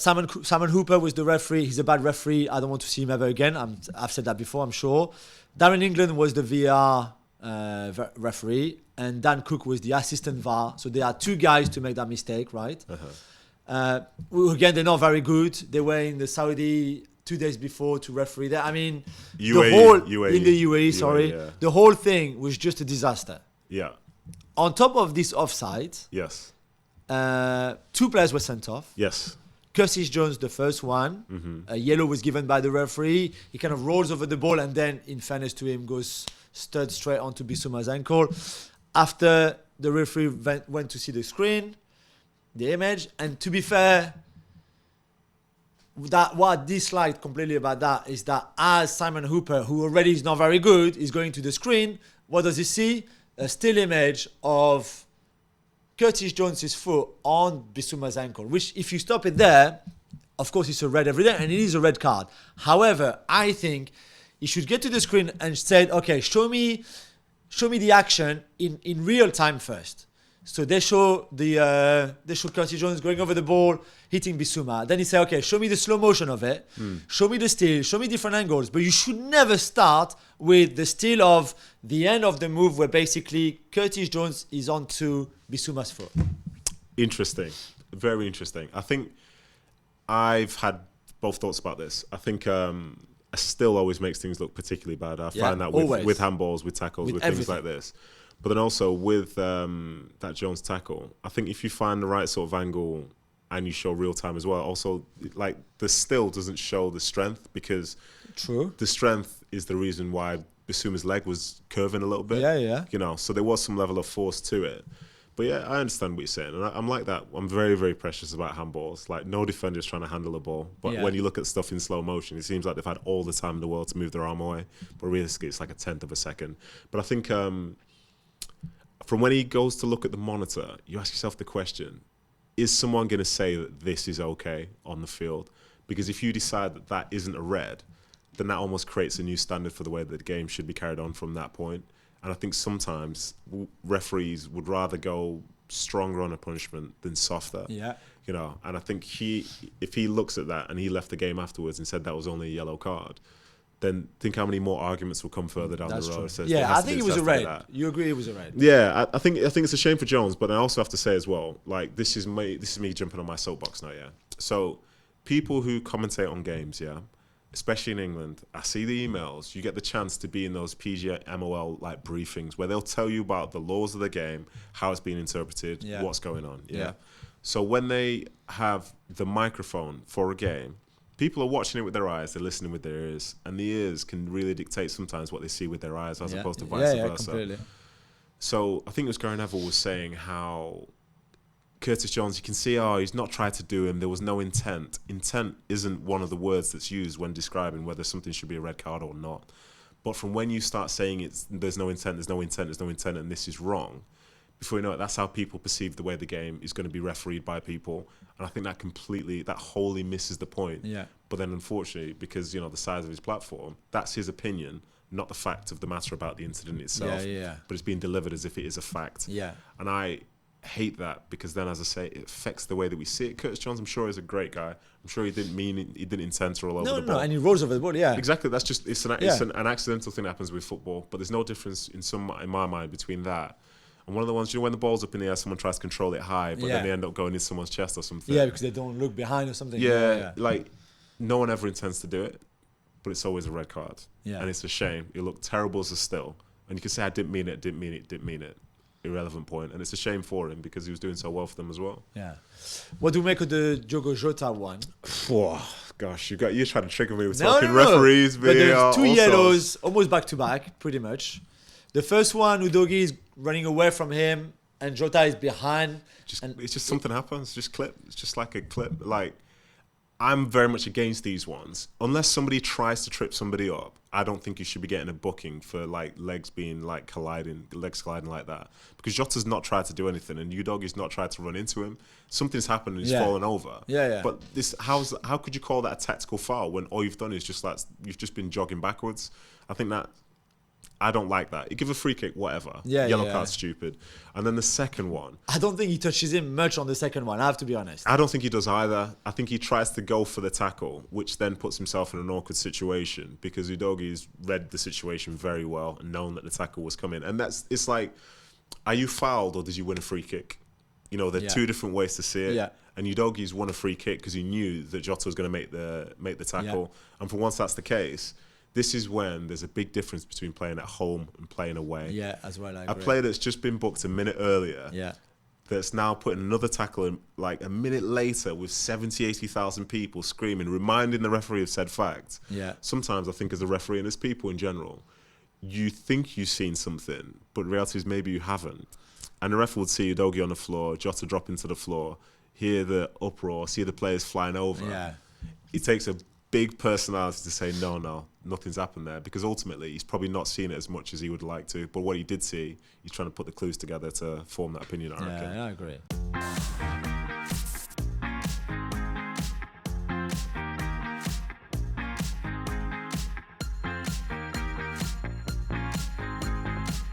Simon Hooper was the referee. He's a bad referee. I don't want to see him ever again. I've said that before, I'm sure. Darren England was the VAR referee, and Dan Cook was the assistant VAR. So there are two guys to make that mistake, right? Again, they're not very good. They were in the Saudi 2 days before to referee there. I mean, UAE. In the UAE, sorry. Yeah. The whole thing was just a disaster. Yeah. On top of this offside, Yes. 2 players were sent off. Yes. Curtis Jones, the first one. A yellow was given by the referee. He kind of rolls over the ball and then, in fairness to him, goes stud straight onto Bissouma's ankle. After the referee went to see the screen, the image, and to be fair, what I dislike completely about that is that as Simon Hooper, who already is not very good, is going to the screen, what does he see? A still image of Curtis Jones' foot on Bissouma's ankle, which if you stop it there, of course it's a red every day, and it is a red card. However, I think he should get to the screen and say, okay, show me the action in real time first. So they show Curtis Jones going over the ball, hitting Bissouma. Then he say, okay, show me the slow motion of it, show me the steal, show me different angles. But you should never start with the steal of the end of the move where basically Curtis Jones is onto Bissouma's foot. Interesting. Very interesting. I think I've had both thoughts about this. I think still always makes things look particularly bad. I find that with handballs, with tackles, with things like this. But then also with that Jones tackle, I think if you find the right sort of angle and you show real time as well, also like the still doesn't show the strength, because the strength is the reason why Bissouma's leg was curving a little bit. Yeah. You know, so there was some level of force to it. But yeah, I understand what you're saying. And I'm like that. I'm very, very precious about handballs. Like, no defender's trying to handle a ball. But when you look at stuff in slow motion, it seems like they've had all the time in the world to move their arm away. But realistically, it's like a tenth of a second. But I think from when he goes to look at the monitor, you ask yourself the question, is someone going to say that this is okay on the field? Because if you decide that that isn't a red, then that almost creates a new standard for the way that the game should be carried on from that point. And I think sometimes referees would rather go stronger on a punishment than softer. Yeah. You know, and I think if he looks at that and he left the game afterwards and said that was only a yellow card, then think how many more arguments will come further down the road. True. Yeah, I think it was a red. You agree it was a red? Yeah, I think it's a shame for Jones, but I also have to say as well, like this is me jumping on my soapbox now. Yeah. So people who commentate on games, especially in England, I see the emails. You get the chance to be in those PGMOL like briefings where they'll tell you about the laws of the game, how it's being interpreted, what's going on. Yeah. So when they have the microphone for a game, people are watching it with their eyes, they're listening with their ears, and the ears can really dictate sometimes what they see with their eyes as opposed to vice versa. Completely. So I think it was Gary Neville was saying how Curtis Jones, you can see, he's not tried to do him. There was no intent. Intent isn't one of the words that's used when describing whether something should be a red card or not. But from when you start saying there's no intent, and this is wrong, before you know it, that's how people perceive the way the game is going to be refereed by people. And I think that wholly misses the point. Yeah. But then unfortunately, because, the size of his platform, that's his opinion, not the fact of the matter about the incident itself. But it's being delivered as if it is a fact. Yeah. And I hate that, because then, as I say, it affects the way that we see it. Curtis Jones, I'm sure, is a great guy. I'm sure he didn't intend to roll over the ball. No, and he rolls over the ball, Exactly. That's just it's an accidental thing that happens with football. But there's no difference in my mind between that and one of the ones, when the ball's up in the air, someone tries to control it high, but then they end up going in someone's chest or something. Yeah, because they don't look behind or something. Like no one ever intends to do it, but it's always a red card. Yeah. And it's a shame. It looked terrible as a still, and you can say I didn't mean it. Irrelevant point, and it's a shame for him because he was doing so well for them as well. Yeah. What do we make of the Diogo Jota one? Gosh, you're trying to trigger me with talking referees. But there's two yellows, almost back to back, pretty much. The first one, Udogie is running away from him, and Jota is behind. It's just something happens. Just clip. It's just like a clip. Like, I'm very much against these ones. Unless somebody tries to trip somebody up, I don't think you should be getting a booking for like legs colliding like that. Because Jota's not tried to do anything, and Udogie's not tried to run into him. Something's happened and he's fallen over. Yeah. But how could you call that a tactical foul when all you've done is you've just been jogging backwards? I think that I don't like that. You give a free kick, whatever. Yeah, Yellow yeah. card's stupid. And then the second one, I don't think he touches him much on the second one, I have to be honest. I don't think he does either. I think he tries to go for the tackle, which then puts himself in an awkward situation because Udogi's read the situation very well and known that the tackle was coming. And it's like, are you fouled or did you win a free kick? You know, there are two different ways to see it. Yeah. And Udogi's won a free kick because he knew that Jota was going to make the tackle. And for once that's the case, this is when there's a big difference between playing at home and playing away. Yeah, as well, I A agree. player that's just been booked a minute earlier, that's now putting another tackle in like a minute later with 70, 80,000 people screaming, reminding the referee of said fact. Yeah. Sometimes I think as a referee and as people in general, you think you've seen something, but the reality is maybe you haven't. And the ref would see Udogi on the floor, Jota drop into the floor, hear the uproar, see the players flying over. Yeah. He takes a big personality to say, no, nothing's happened there. Because ultimately, he's probably not seen it as much as he would like to. But what he did see, he's trying to put the clues together to form that opinion, I reckon. Yeah, I agree.